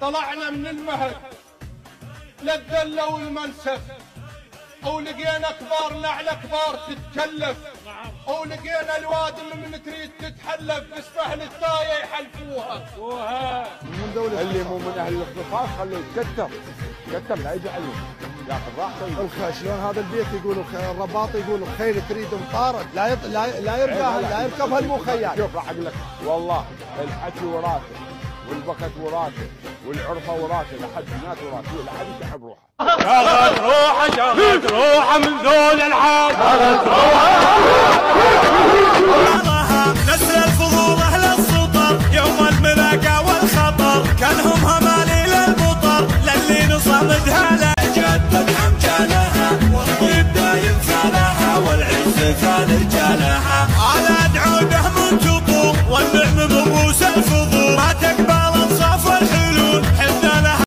طلعنا من المهد للدلة والمنسف، او لقينا كبارنا على كبار تتكلف، او لقينا الوادم من تريد تتحلف باسمه للطايه يحلفوها. اللي مو من اهل الاختصاص خلوه يتكتر لا يجي عليهم ياخذ راحته. شلون هذا البيت يقولوا الرباط يقولوا خيل تريد مطارد لا يركب هالمخيل. شوف راح اقول لك والله الحكي وراسه والبكت وراسه والعرفه وراسه لحد الناس وراسه لحد يسحب روحه. شاغت روحه من ذول الحال. نسل الفضول اهل السطر يوم الملاقى والخطر كانهم هماليل المطر للي نصمدها لا جدد حمجانها والطيب دايم فالها والعز فال رجالها.